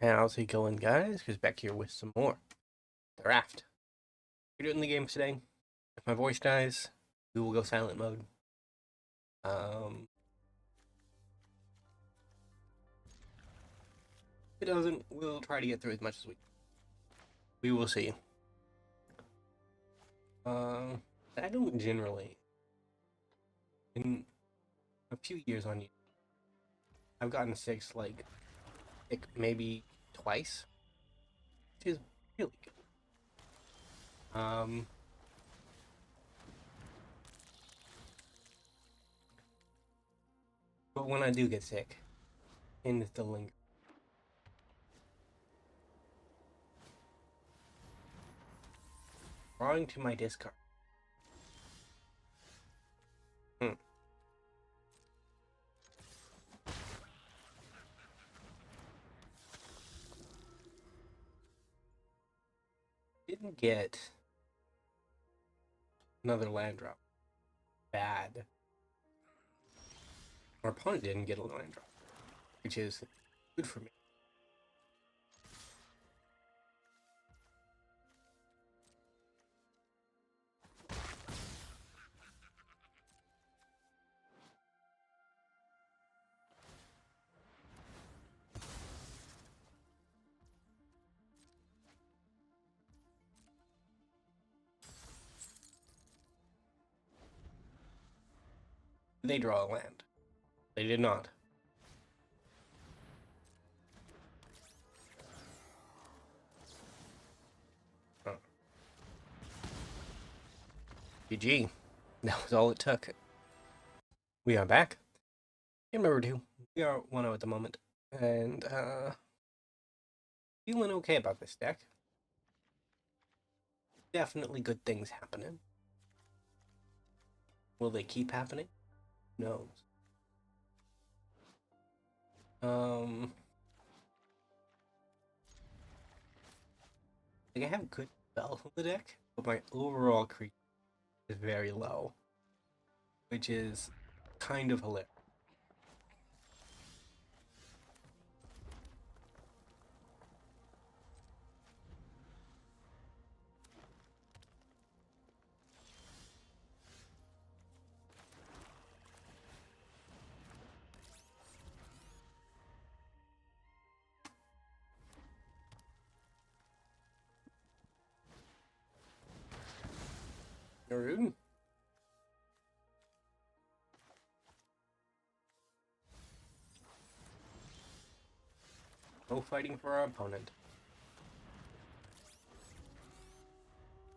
How's it going, guys? Because back here with some more. The Raft. We're doing the games today. If my voice dies, we will go silent mode. Um, if it doesn't, we'll try to get through as much as we will see. I don't generally, in a few years on you, I've gotten sick maybe twice, which is really good. But when I do get sick, tends to linger. Drawing to my discard. Hmm. Didn't get another land drop. Bad. Our opponent didn't get a land drop, which is good for me. They draw a land. They did not. Oh. GG. That was all it took. We are back. Game number 2. We are 1-0 at the moment. And, feeling okay about this deck. Definitely good things happening. Will they keep happening? Who knows? I have good spells on the deck, but my overall creature is very low, which is kind of hilarious. Rude. No fighting for our opponent.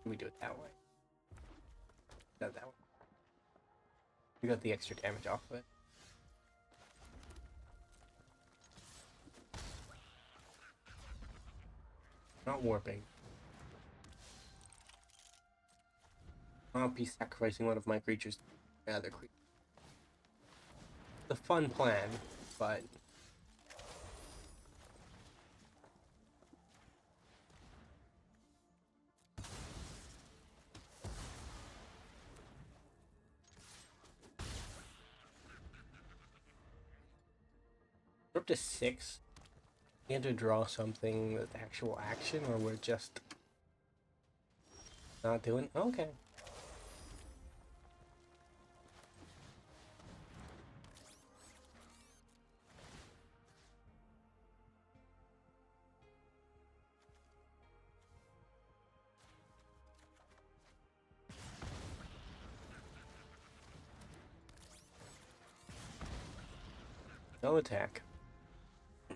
We do it that way. Not that way. We got the extra damage off of it. Not warping. I'll be sacrificing one of my creatures to my other creature. It's a fun plan, but we're up to 6. We had to draw something with actual action, or we're just not doing. Okay. No attack. Our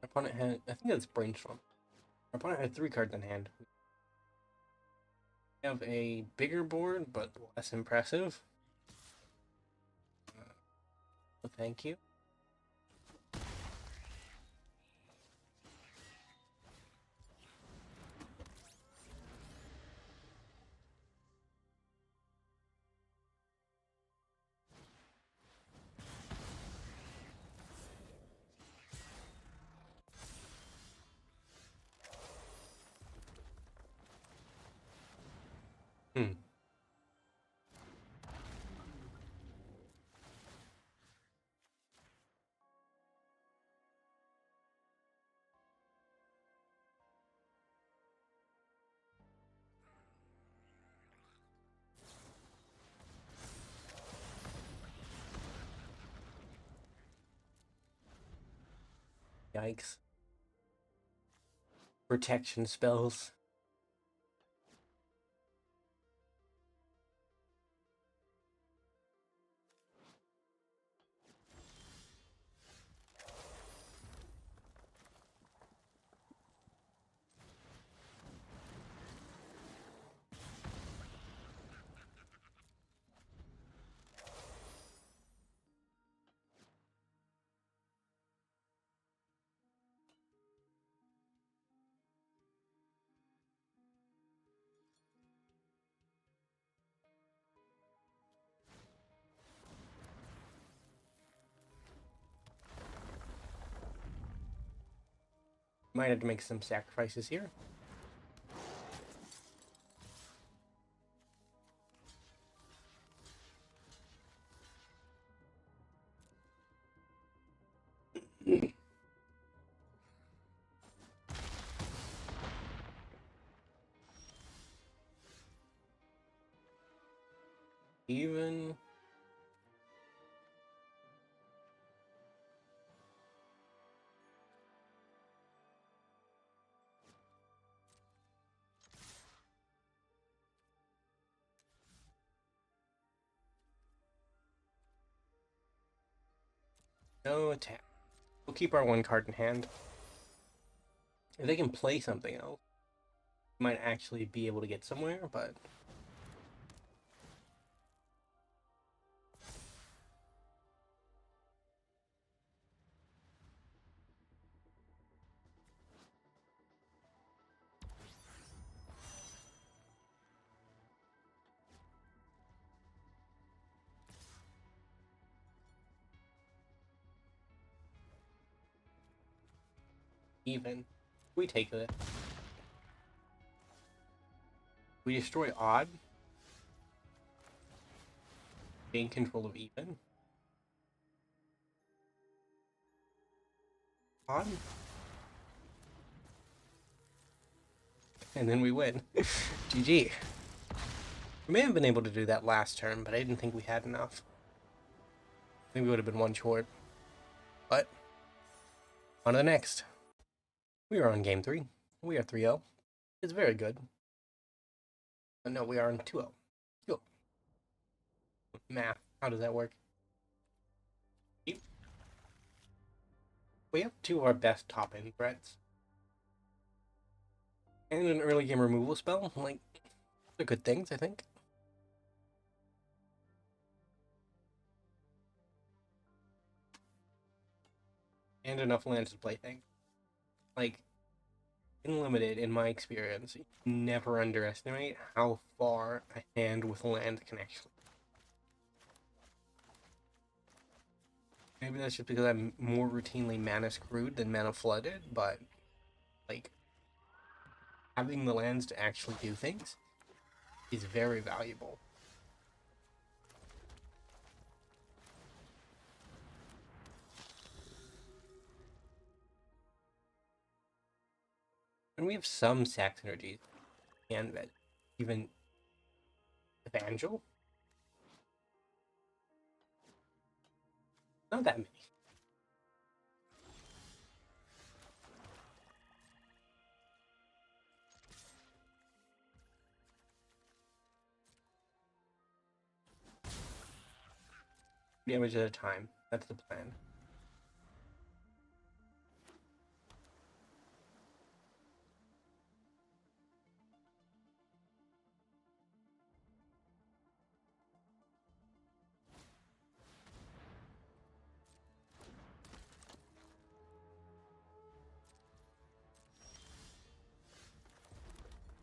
opponent had, I think that's Brainstorm. Our opponent had 3 cards in hand. We have a bigger board, but less impressive. So thank you. Hmm. strikes, protection spells. Might have to make some sacrifices here. Even no attack. We'll keep our one card in hand. If they can play something else, we might actually be able to get somewhere, but even. We take it. We destroy odd. Gain control of even. Odd. And then we win. GG. We may have been able to do that last turn, but I didn't think we had enough. I think we would have been one short. But on to the next. We are on game 3. We are 3-0. It's very good. But no, we are on 2-0. Go. Math. How does that work? We have two of our best top-end threats. And an early game removal spell. Like, they're good things, I think. And enough lands to play things. Like, in Limited, in my experience, you never underestimate how far a hand with land can actually. Maybe that's just because I'm more routinely mana screwed than mana flooded, but like having the lands to actually do things is very valuable. And we have some sax energies and even Evangel. Not that many. Damage at a time. That's the plan.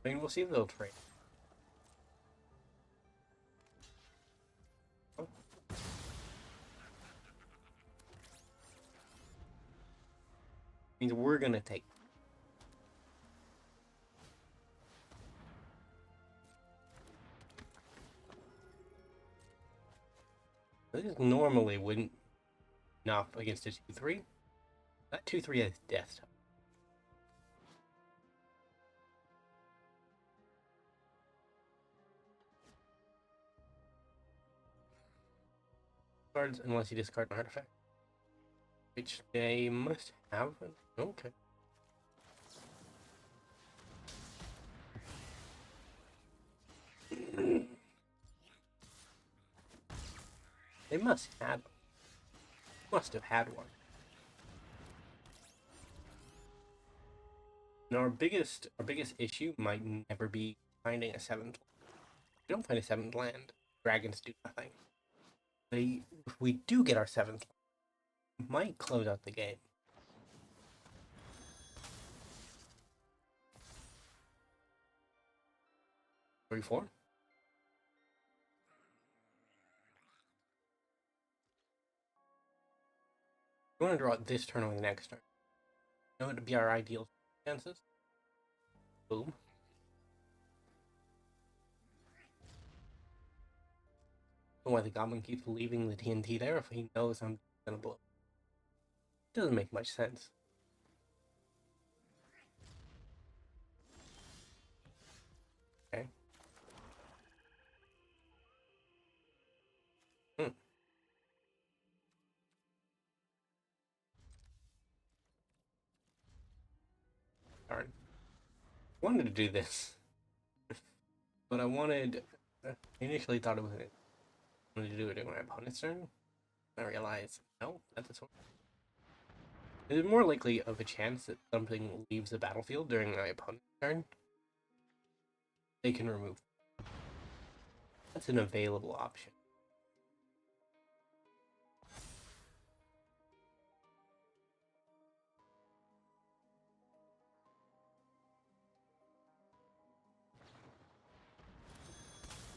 I mean, we'll see if they'll trade. Oh. Means we're gonna take. This normally wouldn't enough against a 2-3. That 2-3 has death. Cards unless you discard an artifact, which they must have. Okay. They must have had one. And our biggest issue might never be finding a seventh. We don't find a seventh land. Dragons do nothing. But if we do get our seventh, we might close out the game. 34. We want to draw it this turn or the next turn. You know what would be our ideal chances? Boom. Don't know why the goblin keeps leaving the TNT there if he knows I'm gonna blow. It doesn't make much sense. Okay. Hmm. Darn. I wanted to do this, but I initially thought it was I wanted to do it in my opponent's turn. I realized, no, not this one. There's more likely of a chance that something leaves the battlefield during my opponent's turn. They can remove. That's an available option.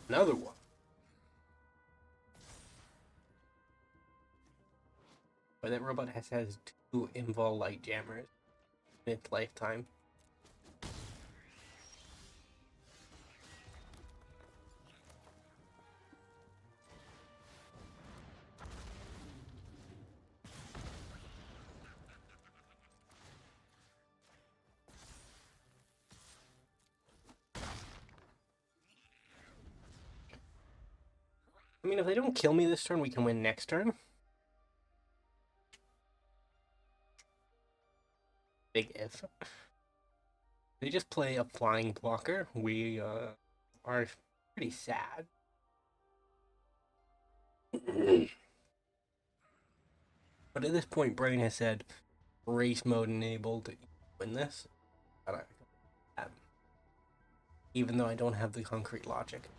Another one. But that robot has 2 invul light jammers in its lifetime. I mean, if they don't kill me this turn, we can win next turn. Big if. They just play a flying blocker. We are pretty sad. But at this point, Brain has said race mode enabled to win this. Even though I don't have the concrete logic.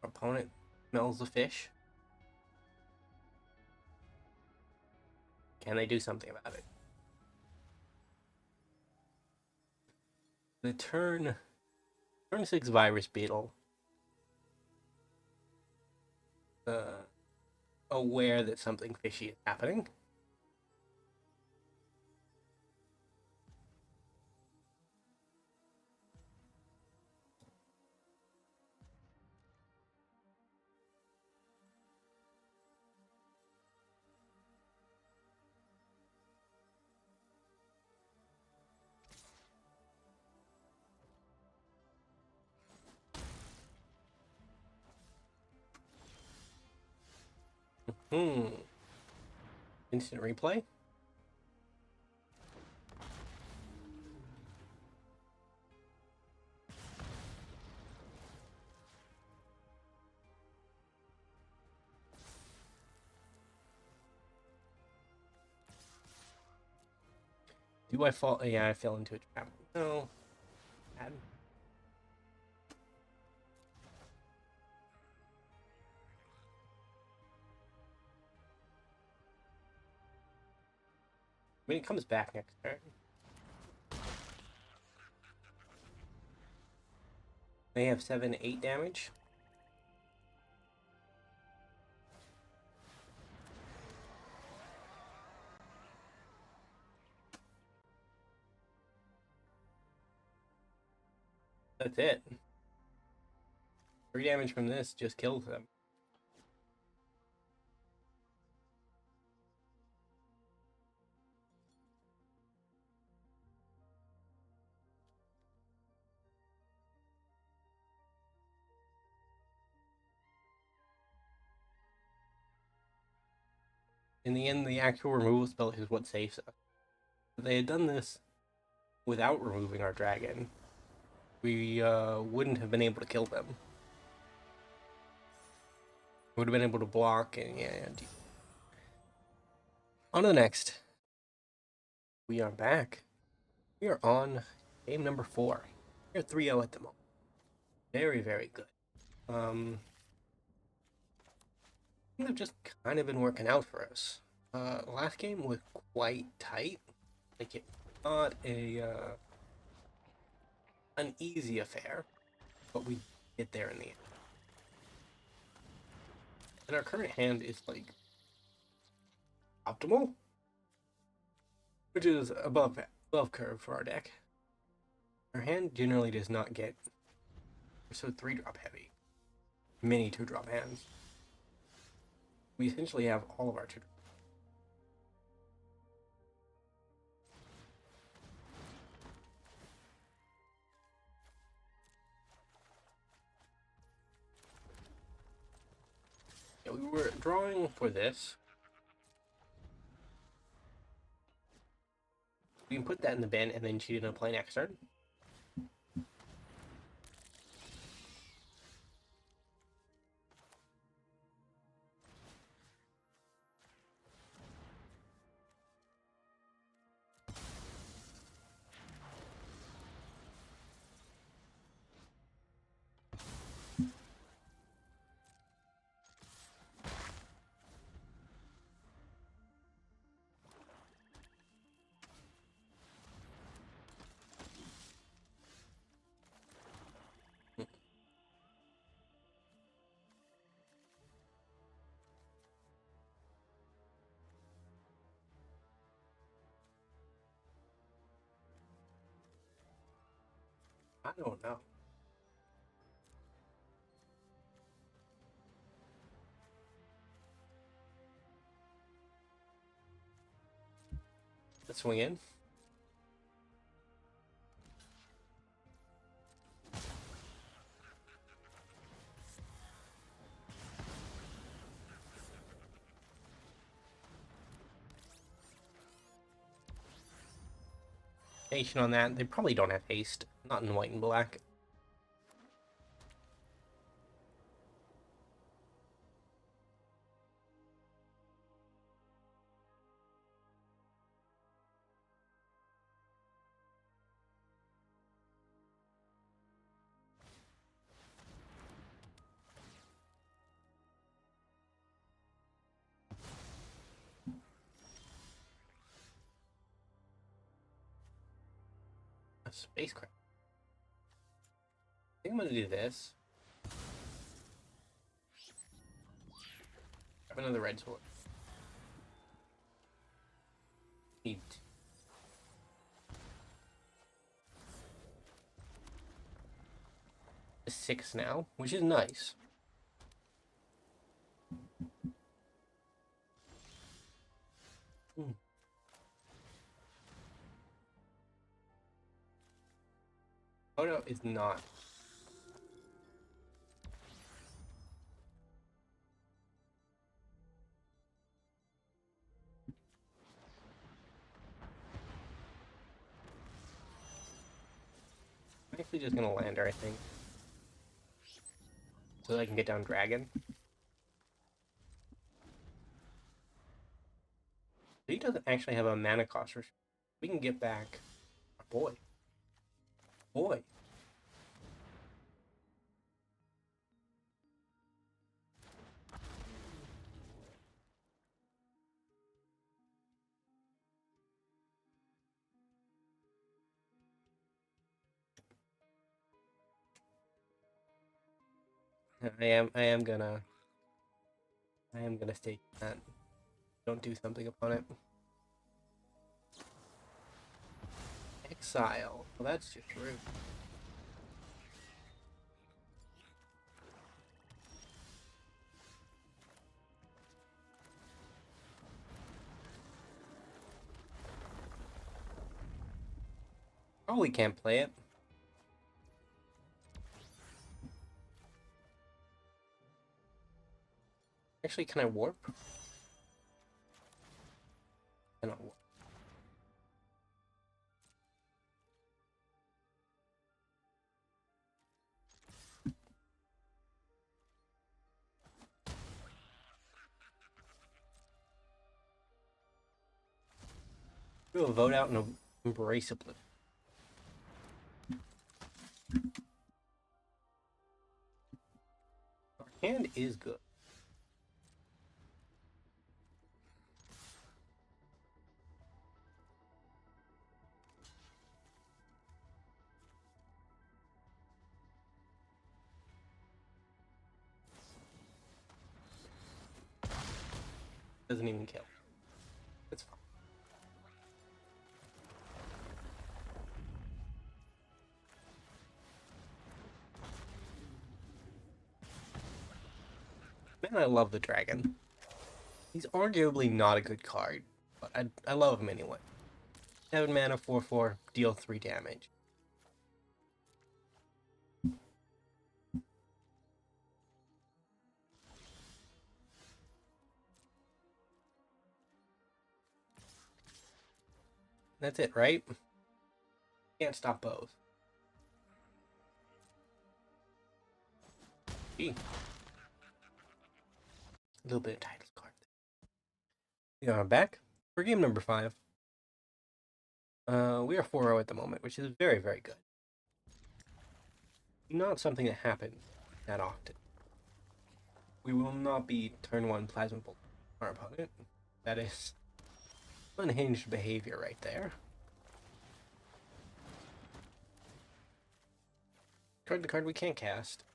Our opponent smells the fish. Can they do something about it? The turn 6 virus beetle. Aware that something fishy is happening. Instant replay. Do I fall? Yeah, I fell into a trap. No. Bad. I mean, it comes back next turn. They have 7, 8 damage. That's it. 3 damage from this just kills them. In the end, the actual removal spell is what saves us. If they had done this without removing our dragon, we wouldn't have been able to kill them. We would have been able to block, and yeah. On to the next. We are back. We are on game number 4. We're 3-0 at the moment. Very, very good. Things have just kind of been working out for us. Last game was quite tight. Like, it was not an easy affair, but we get there in the end. And our current hand is, like, optimal, which is above curve for our deck. Our hand generally does not get so 3-drop heavy. Many 2-drop hands. We essentially have all of our 2-drop. Yeah, we were drawing for this. We can put that in the bin and then cheat in a play next turn. I don't know. Let's swing in. Nation on that. They probably don't have haste. Not in white and black. A spacecraft. I think I'm gonna do this. Grab another red sword. Need a 6 now, which is nice. Oh no, it's not. I'm actually just gonna land her, I think. So that I can get down dragon. He doesn't actually have a mana cost restriction. We can get back our boy. Boy. I am gonna stake that. Don't do something upon it. Exile. Well, that's just rude. Probably can't play it. Actually, can I warp? Do a vote out and embrace a blue. Our hand is good. Doesn't even kill. It's fine. Man, I love the dragon. He's arguably not a good card, but I love him anyway. 7 mana, 4/4, deal 3 damage. That's it, right? Can't stop both. Gee. A little bit of title card. I'm back for game number 5. We are 4-0 at the moment, which is very, very good. Not something that happens that often. We will not be turn 1 Plasma Bolt our opponent. That is unhinged behavior right there. The card we can't cast.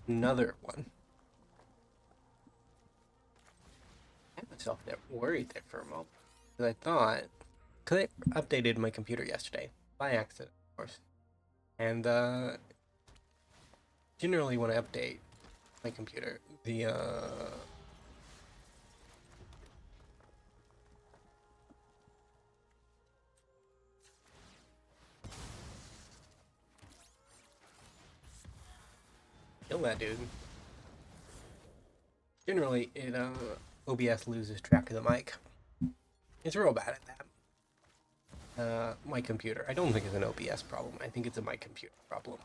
Another one. I had myself there worried there for a moment. Because I thought, because I updated my computer yesterday, by accident, of course. And generally when I update my computer, the kill that dude. Generally, it OBS loses track of the mic. It's real bad at that. My computer. I don't think it's an OBS problem. I think it's a my computer problem.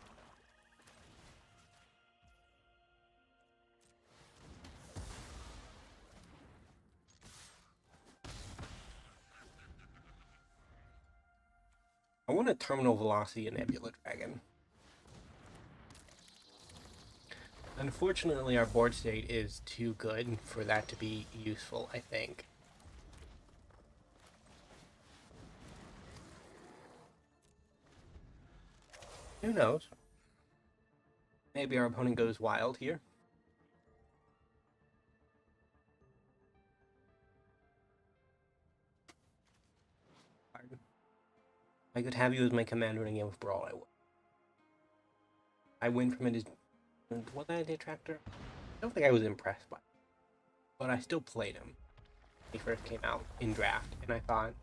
I want a terminal velocity and Nebula Dragon. Unfortunately, our board state is too good for that to be useful, I think. Who knows? Maybe our opponent goes wild here. I could have you as my commander in a game of Brawl, I would. I win from it as... Was I a detractor? I don't think I was impressed by it. But I still played him. He first came out in draft, and I thought...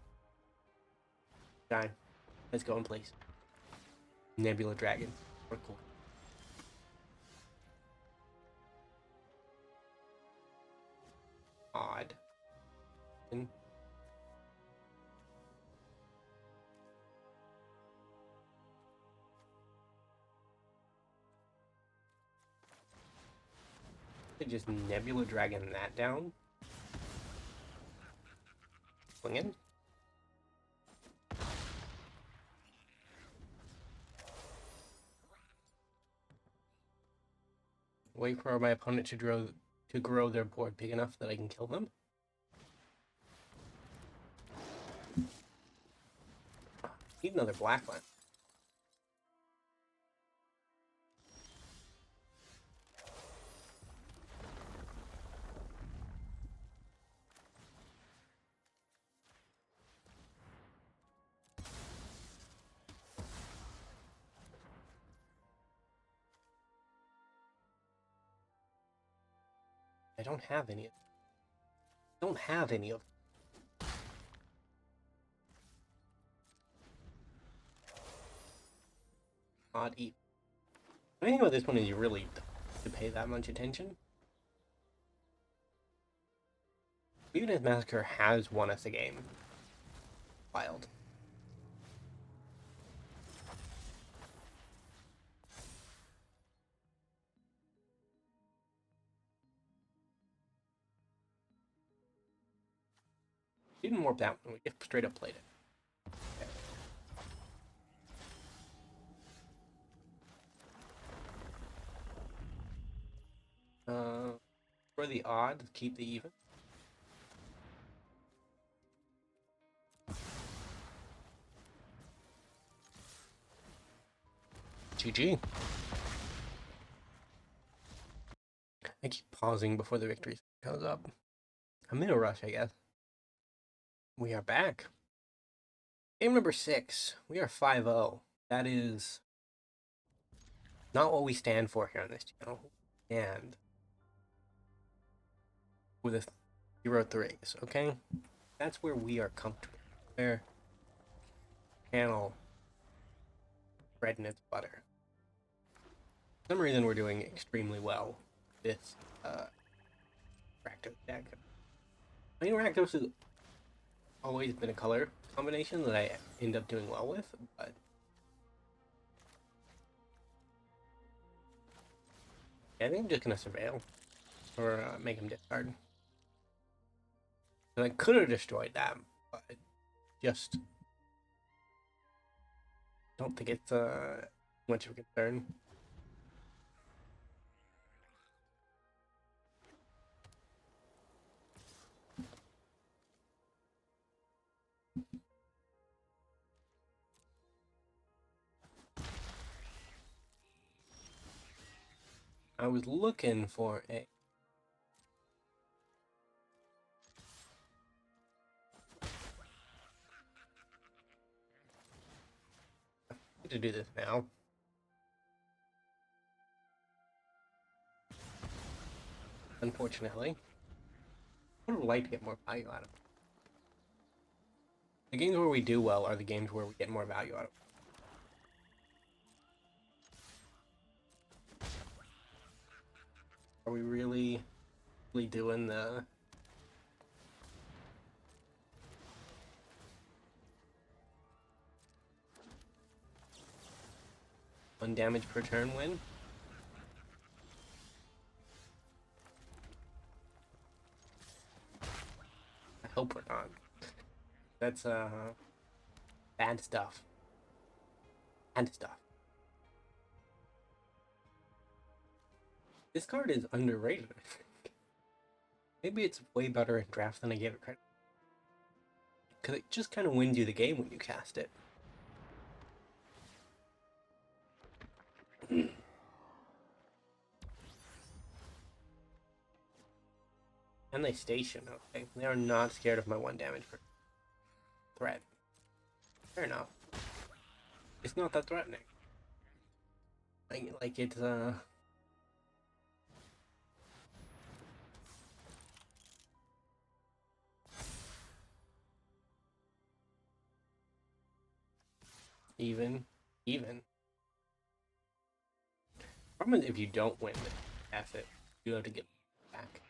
Fine, let's go in place. Nebula Dragon. We're cool. Odd. And just Nebula Dragon that down. Swinging. Wait for my opponent to grow their board big enough that I can kill them. Need another black one. I don't have any of them. Don't have any of them. Odd even. The thing about this one is you really don't have to pay that much attention. Even if Massacre has won us a game. Wild. Didn't warp that one. We just straight up played it. For the odd, keep the even. GG. I keep pausing before the victory comes up. I'm in a rush, I guess. We are back. Game number 6. We are 5-0. That is not what we stand for here on this channel. And with a 0-3s, okay? That's where we are comfortable. Where channel bread and its butter. For some reason we're doing extremely well with Rakdos deck. I mean, Rakdos has always been a color combination that I end up doing well with, but yeah, I think I'm just gonna surveil or make him discard. And I could have destroyed that, but just don't think it's much of a concern. I was looking for a to do this now. Unfortunately, I would like to get more value out of it. The games where we do well are the games where we get more value out of it. Are we really doing the one damage per turn win? I hope we're not. That's bad stuff. Bad stuff. This card is underrated, I think. Maybe it's way better in draft than I gave it credit. Because it just kind of wins you the game when you cast it. And they station, okay? They are not scared of my 1 damage per threat. Fair enough. It's not that threatening. Like it's even. Problem is if you don't win the asset, you have to get back.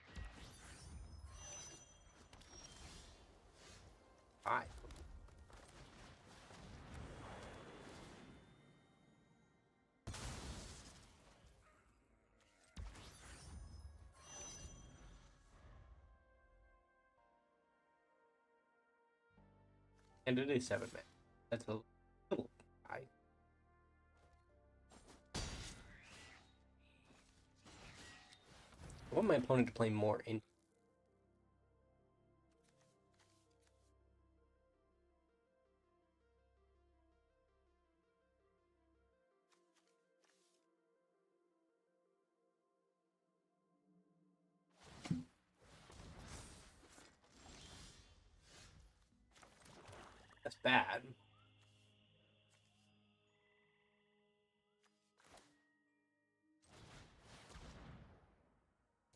5. And it is 7 men. That's a little high. I want my opponent to play more in. That's bad.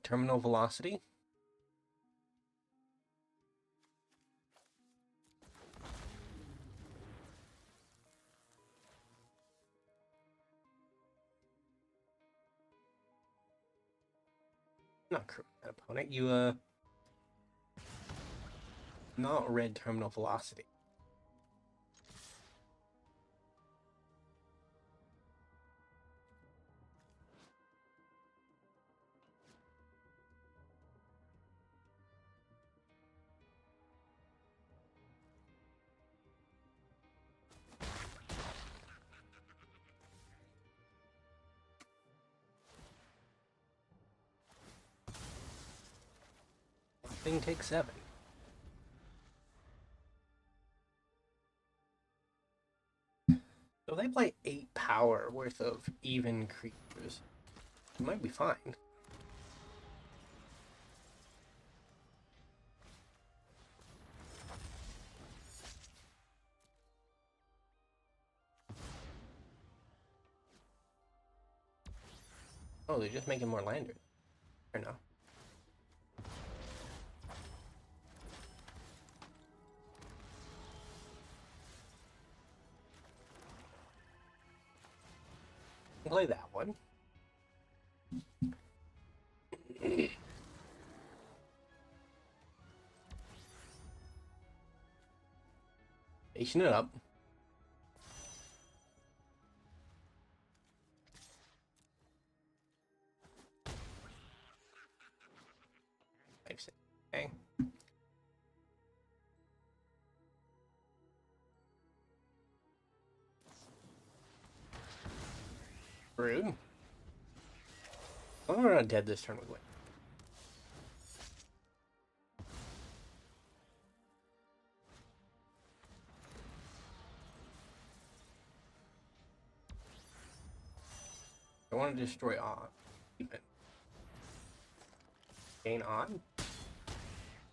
Terminal velocity. Not correct, opponent. You not read terminal velocity. Thing takes 7. So they play 8 power worth of even creatures. It might be fine. Oh, they're just making more landers. Or no. Play that one. Station it up. Okay. Rude. Well, we're not dead this turn, we win. I want to destroy on. Even. Gain on.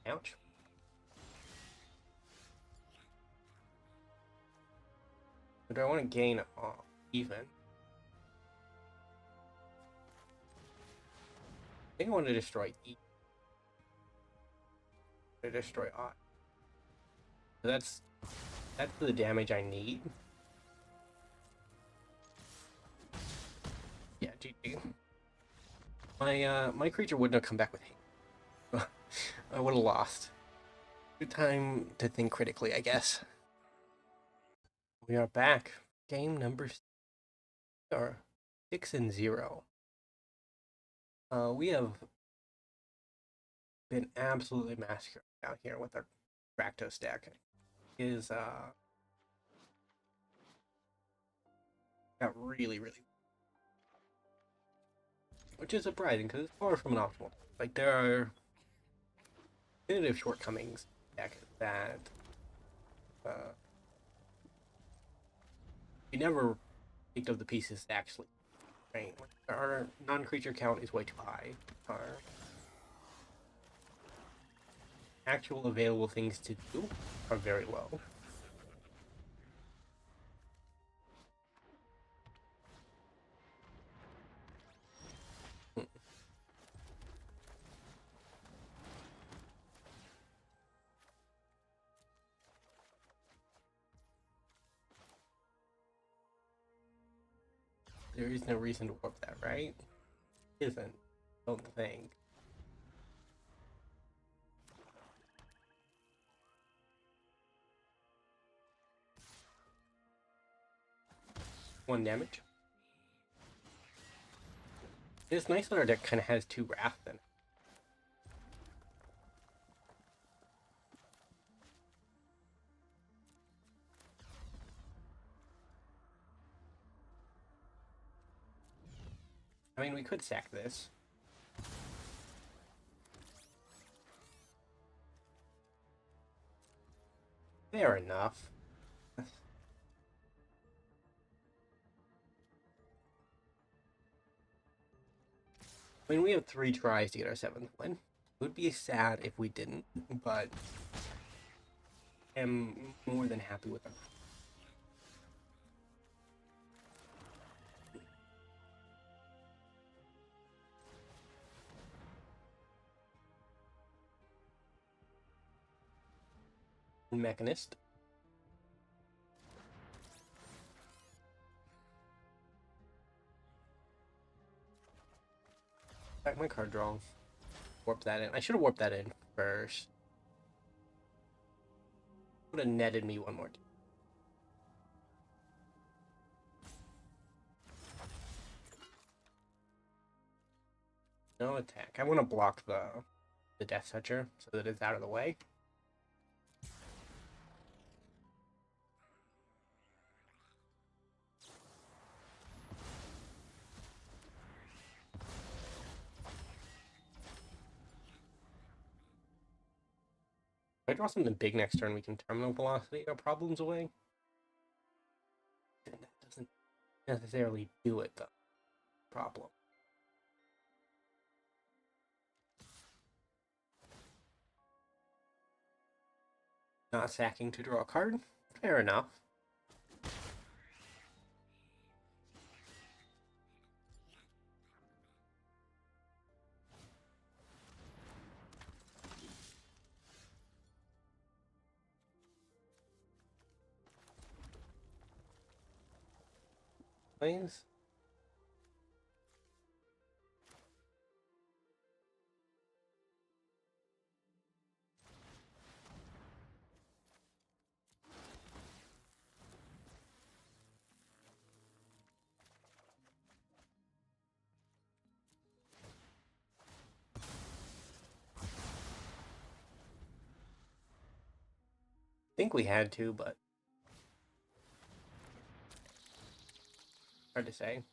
Ouch. But do I want to gain on even? I think I want to destroy E. To destroy odd. So that's the damage I need. Yeah, GG. My creature wouldn't have come back with hate. I would have lost. Good time to think critically, I guess. We are back. Game number 6-0. We have been absolutely massacred out here with our Rakdos deck. Is got really, which is surprising because it's far from an optimal. Like there are definitive shortcomings deck that we never picked up the pieces to actually train. Our non-creature count is way too high. Our actual available things to do are very low. There is no reason to warp that, right? Isn't. Don't think. One damage. It's nice that our deck kind of has 2 Wrath then. I mean, we could sack this. Fair enough. I mean, we have 3 tries to get our 7th win. It would be sad if we didn't, but I'm more than happy with them. Mechanist. Back my card draw. Warp that in. I should have warped that in first. Would have netted me one more time. No attack. I want to block the Death Toucher so that it's out of the way. If I draw something big next turn, we can terminal velocity our problems away. And that doesn't necessarily do it, though. Problem. Not sacking to draw a card. Fair enough. Please. I think we had to, but hard to say.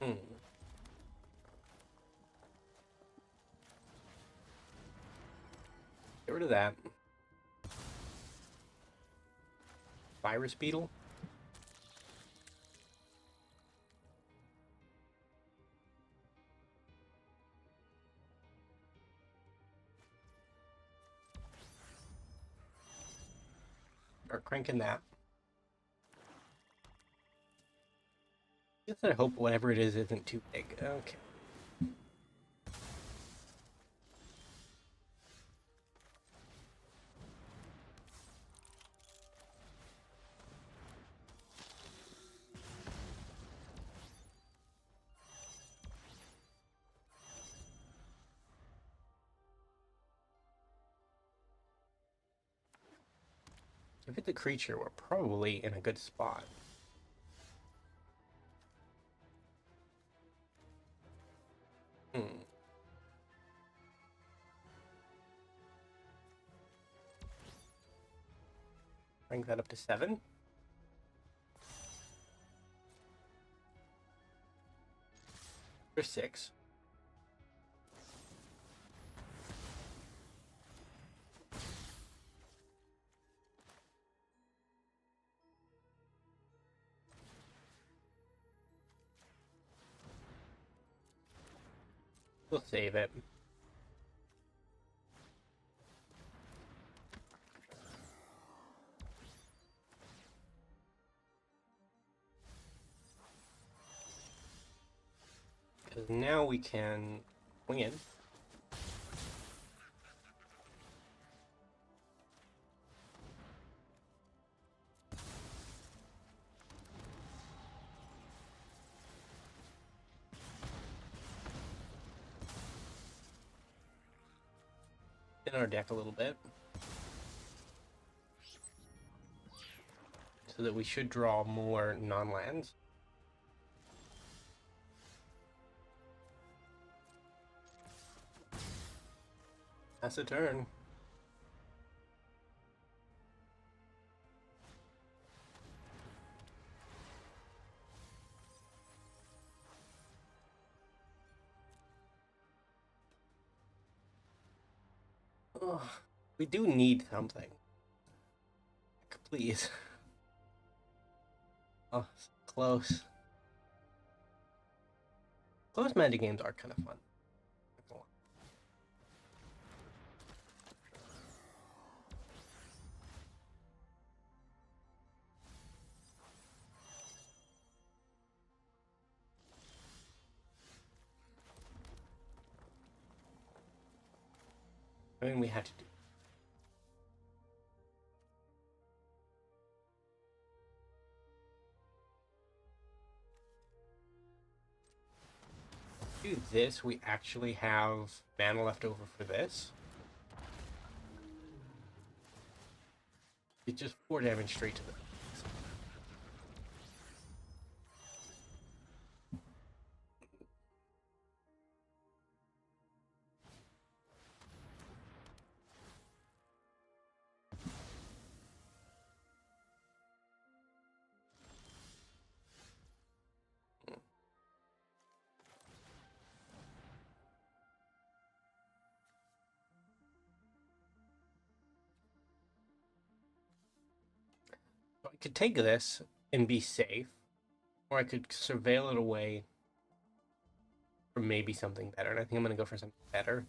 Hmm. Get rid of that. Virus Beetle. Start cranking that. I guess I hope whatever it is isn't too big. Okay. If it's a creature, we're probably in a good spot. Hmm. Bring that up to 7. Or 6. We'll save it. Because now we can swing in. In our deck a little bit. So that we should draw more non-lands. That's a turn. Ugh. We do need something. Please. Oh, close. Close meta games are kind of fun. I mean, we had to do this. We actually have mana left over for this. It's just 4 damage straight to the. could take this and be safe, or I could surveil it away for maybe something better. And I think I'm going to go for something better.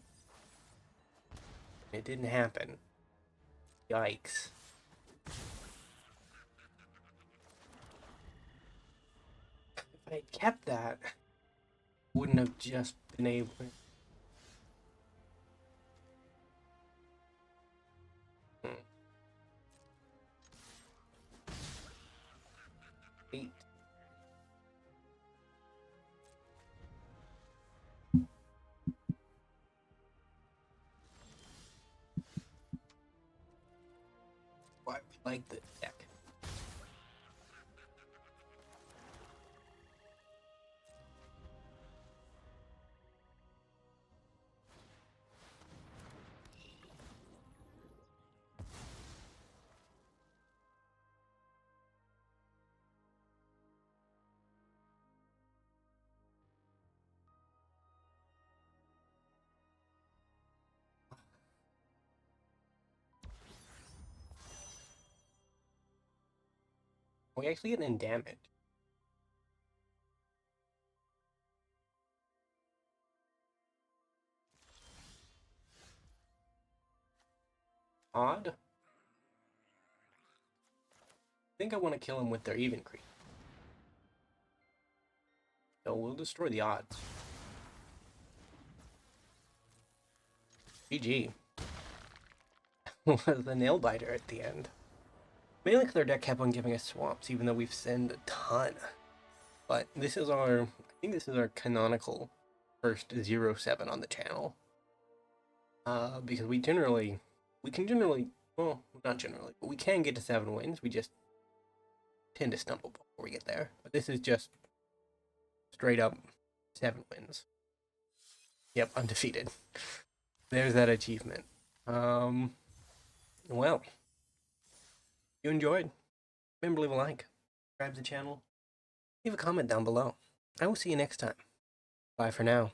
It didn't happen. Yikes. If I had kept that, I wouldn't have just been able... Hmm. 8. Why we like this deck. We actually get in damage. Odd. I think I want to kill him with their even creep. So we'll destroy the odds. GG. Was the nail biter at the end. Mainly because their deck kept on giving us swamps, even though we've sent a ton. But this is I think this is our canonical first 0-7 on the channel. Because we can generally, well, not generally, but we can get to 7 wins. We just tend to stumble before we get there. But this is just straight up 7 wins. Yep, undefeated. There's that achievement. Well, if you enjoyed, remember to leave a like, subscribe to the channel, leave a comment down below. I will see you next time. Bye for now.